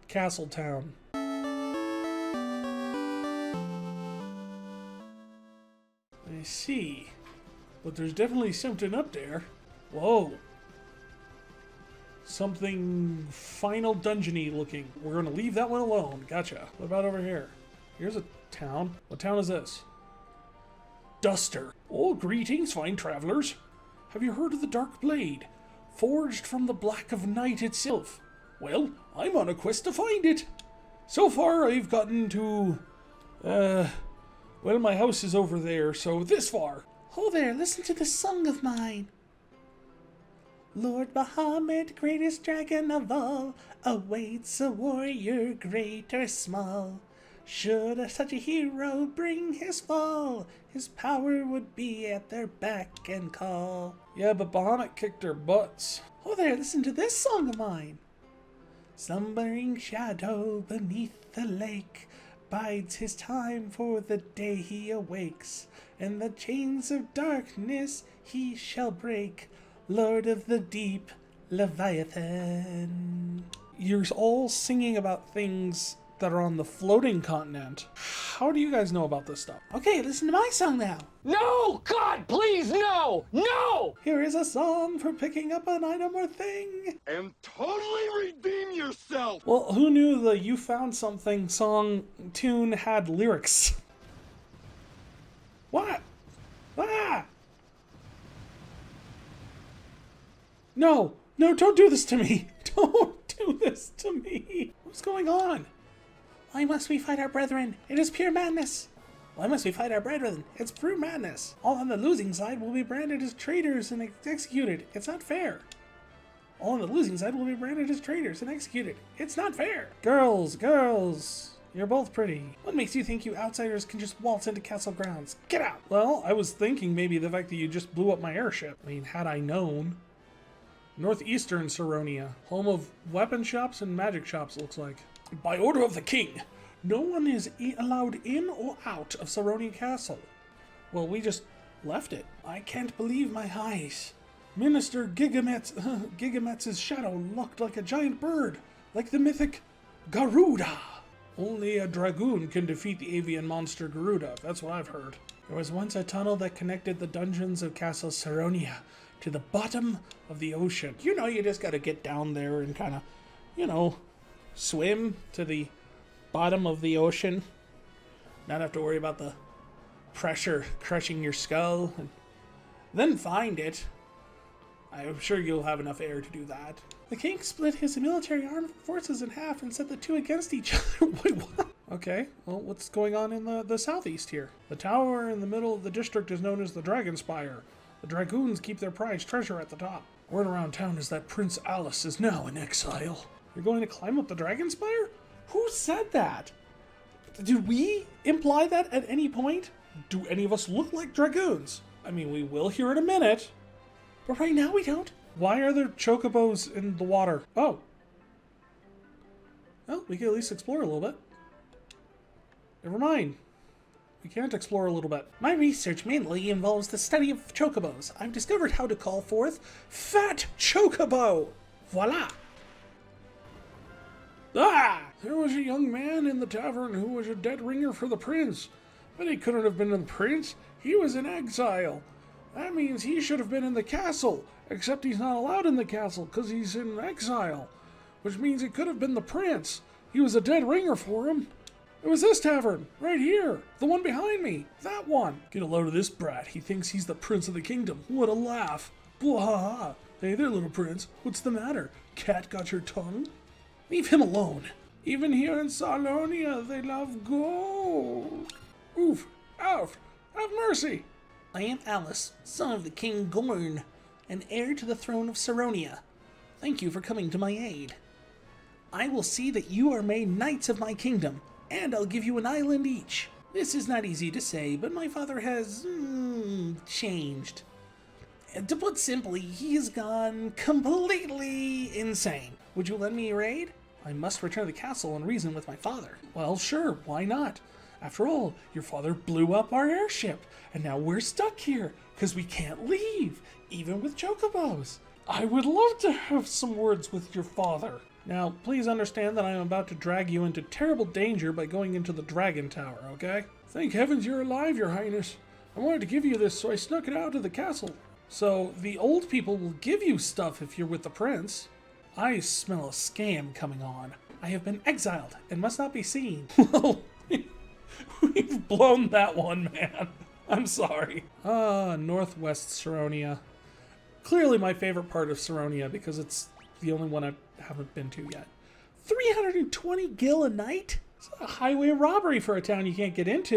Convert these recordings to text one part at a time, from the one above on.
Castle Town. I see. But there's definitely something up there. Whoa. Something Final Dungeon-y looking. We're going to leave that one alone. Gotcha. What about over here? Here's a town. What town is this? Duster. Oh, greetings, fine travelers. Have you heard of the Dark Blade? Forged from the black of night itself. Well, I'm on a quest to find it. So far, I've gotten to... well, my house is over there, so this far. Oh there, listen to this song of mine. Lord Bahamut, greatest dragon of all, awaits a warrior great or small. Should such a hero bring his fall, his power would be at their beck and call. Yeah, but Bahamut kicked their butts. Oh there, listen to this song of mine. Slumbering shadow beneath the lake bides his time for the day he awakes, and the chains of darkness he shall break. Lord of the deep, Leviathan. You're all singing about things that are on the floating continent. How do you guys know about this stuff? Okay, listen to my song now. No! God, please, no! No! Here is a song for picking up an item or thing. And totally redeem yourself! Well, who knew the You Found Something song tune had lyrics? What? Ah! No, don't do this to me. Don't do this to me. What's going on? Why must we fight our brethren? It is pure madness. Why must we fight our brethren? It's pure madness. All on the losing side will be branded as traitors and executed. It's not fair. All on the losing side will be branded as traitors and executed. It's not fair. Girls, you're both pretty. What makes you think you outsiders can just waltz into castle grounds? Get out. Well, I was thinking maybe the fact that you just blew up my airship. I mean, had I known. Northeastern Saronia, home of weapon shops and magic shops, it looks like. By order of the king, no one is allowed in or out of Saronia Castle. Well, we just left it. I can't believe my eyes. Minister Gigamet's shadow looked like a giant bird, like the mythic Garuda. Only a dragoon can defeat the avian monster Garuda, that's what I've heard. There was once a tunnel that connected the dungeons of Castle Saronia to the bottom of the ocean. You know, you just gotta get down there and kind of, swim to the bottom of the ocean. Not have to worry about the pressure crushing your skull. And then find it. I'm sure you'll have enough air to do that. The king split his military armed forces in half and set the two against each other. Wait, what? Okay, well, what's going on in the southeast here? The tower in the middle of the district is known as the Dragon Spire. The dragoons keep their prized treasure at the top. Word around town is that Prince Alice is now in exile. You're going to climb up the Dragon Spire? Who said that? Did we imply that at any point? Do any of us look like dragoons? I mean, we will here in a minute. But right now we don't. Why are there chocobos in the water? Oh. Well, we can at least explore a little bit. Never mind. We can't explore a little bit. My research mainly involves the study of chocobos. I've discovered how to call forth Fat Chocobo. Voila. Ah! There was a young man in the tavern who was a dead ringer for the prince. But he couldn't have been the prince. He was in exile. That means he should have been in the castle. Except he's not allowed in the castle because he's in exile. Which means he could have been the prince. He was a dead ringer for him. It was this tavern, right here. The one behind me. That one. Get a load of this brat. He thinks he's the prince of the kingdom. What a laugh. Blah. Hey there, little prince. What's the matter? Cat got your tongue? Leave him alone. Even here in Saronia, they love gold. Oof. Ouch. Have mercy. I am Alice, son of the King Gorn, and heir to the throne of Saronia. Thank you for coming to my aid. I will see that you are made knights of my kingdom, and I'll give you an island each. This is not easy to say, but my father has changed. To put simply, he has gone completely insane. Would you lend me your aid? I must return to the castle and reason with my father. Well, sure, why not? After all, your father blew up our airship, and now we're stuck here, because we can't leave, even with chocobos. I would love to have some words with your father. Now, please understand that I am about to drag you into terrible danger by going into the Dragon Tower, okay? Thank heavens you're alive, your highness. I wanted to give you this, so I snuck it out of the castle. So, the old people will give you stuff if you're with the prince. I smell a scam coming on. I have been exiled and must not be seen. Well, we've blown that one, man. I'm sorry. Northwest Saronia. Clearly my favorite part of Saronia because it's the only one I haven't been to yet. 320 gil a night? It's a highway robbery for a town you can't get into.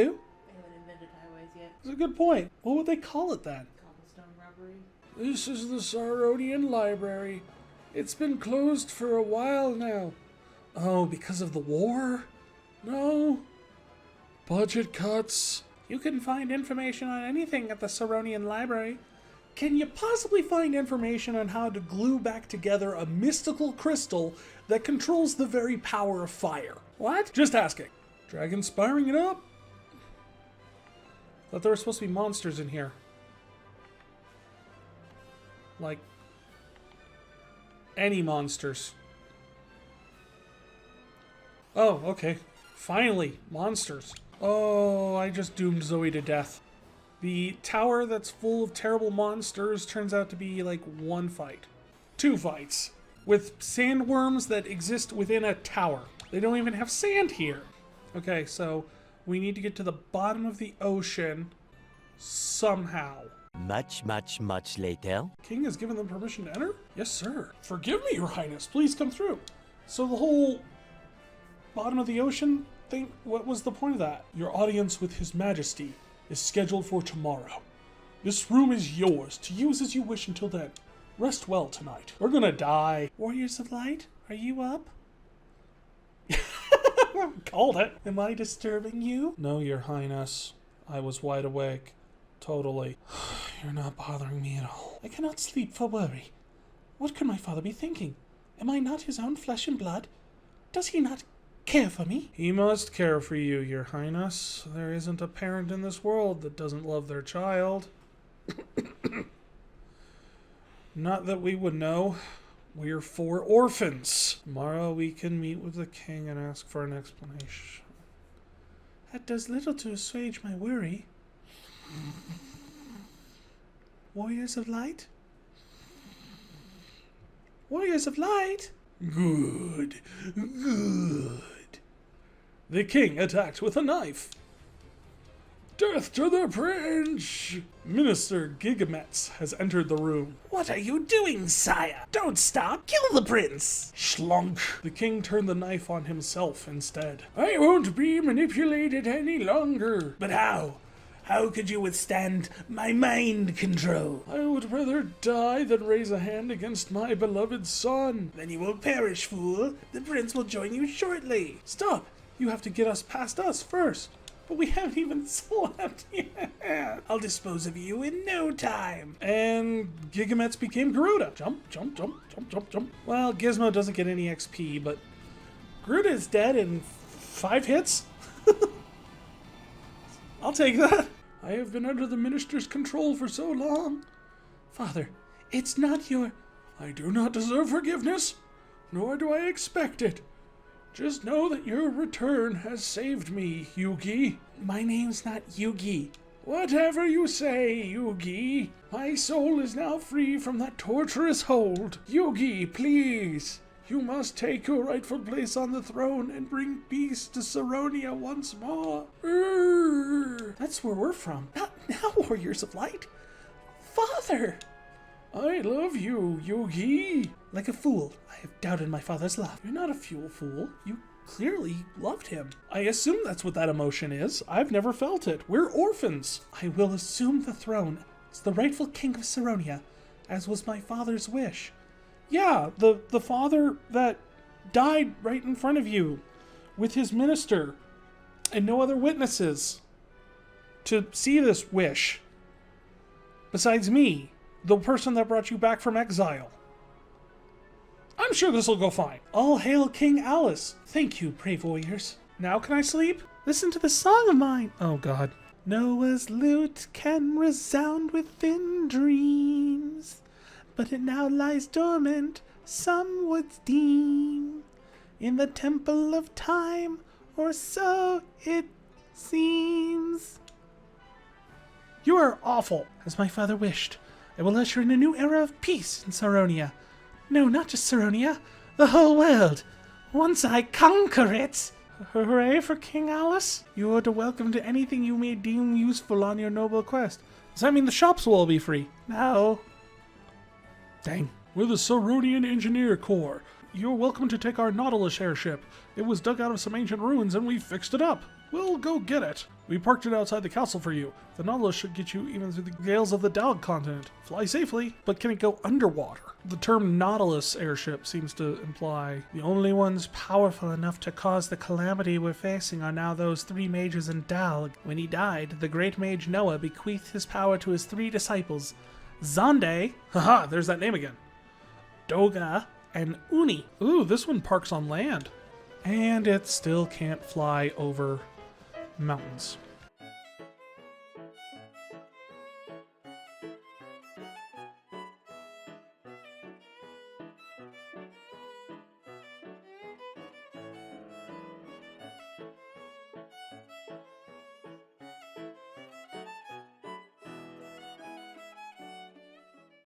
They haven't invented highways yet. That's a good point. What would they call it then? Cobblestone robbery. This is the Saronian Library. It's been closed for a while now. Oh, because of the war? No. Budget cuts. You can find information on anything at the Saronian Library. Can you possibly find information on how to glue back together a mystical crystal that controls the very power of fire? What? Just asking. Dragon spiring it up? Thought there were supposed to be monsters in here. Like, any monsters. Oh, okay. Finally, monsters. Oh, I just doomed Zoe to death. The tower that's full of terrible monsters turns out to be like one fight. Two fights. With sandworms that exist within a tower. They don't even have sand here. Okay, so we need to get to the bottom of the ocean somehow. Much later. King has given them permission to enter? Yes, sir. Forgive me, your highness. Please come through. So the whole bottom of the ocean thing, what was the point of that? Your audience with his majesty is scheduled for tomorrow. This room is yours to use as you wish until then. Rest well tonight. We're gonna die. Warriors of Light, are you up? Called it. Am I disturbing you? No, your highness. I was wide awake. Totally. You're not bothering me at all. I cannot sleep for worry. What could my father be thinking? Am I not his own flesh and blood? Does he not care for me? He must care for you, your highness. There isn't a parent in this world that doesn't love their child. Not that we would know. We're 4 orphans. Tomorrow we can meet with the king and ask for an explanation. That does little to assuage my worry. Warriors of Light? Warriors of Light? Good. The king attacked with a knife. Death to the prince! Minister Gigametz has entered the room. What are you doing, sire? Don't stop! Kill the prince! Schlunk! The king turned the knife on himself instead. I won't be manipulated any longer. But how? How could you withstand my mind control? I would rather die than raise a hand against my beloved son. Then you will perish, fool. The prince will join you shortly. Stop! You have to get us past us first. But we haven't even slept yet. I'll dispose of you in no time. And Gigametz became Garuda. Jump, jump, jump, jump, jump, jump. Well, Gizmo doesn't get any XP, but Garuda is dead in 5 hits? I'll take that. I have been under the minister's control for so long. Father, it's not your... I do not deserve forgiveness, nor do I expect it. Just know that your return has saved me, Yugi. My name's not Yugi. Whatever you say, Yugi. My soul is now free from that torturous hold. Yugi, please. You must take your rightful place on the throne and bring peace to Saronia once more. That's where we're from. Not now, Warriors of Light. Father! I love you, Yugi. Like a fool, I have doubted my father's love. You're not a fool. You clearly loved him. I assume that's what that emotion is. I've never felt it. We're orphans. I will assume the throne as the rightful king of Saronia, as was my father's wish. Yeah, the father that died right in front of you with his minister and no other witnesses to see this wish. Besides me, the person that brought you back from exile. I'm sure this will go fine. All hail King Alice. Thank you, brave warriors. Now can I sleep? Listen to this song of mine. Oh, God. Noah's lute can resound within dreams, but it now lies dormant, some would deem, in the temple of time, or so it seems. You are awful, as my father wished. I will usher in a new era of peace in Saronia. No, not just Saronia, the whole world. Once I conquer it. Hooray for King Alice. You are welcome to anything you may deem useful on your noble quest. Does that mean the shops will all be free? No. Dang. We're the Saronian Engineer Corps. You're welcome to take our Nautilus Airship. It was dug out of some ancient ruins and we fixed it up. We'll go get it. We parked it outside the castle for you. The Nautilus should get you even through the gales of the Dog continent. Fly safely, but can it go underwater? The term Nautilus Airship seems to imply the only ones powerful enough to cause the calamity we're facing are now those 3 mages in Dalg. When he died, the great mage Noah bequeathed his power to his 3 disciples, Zonde, haha, there's that name again, Doga, and Uni. Ooh, this one parks on land. And it still can't fly over mountains.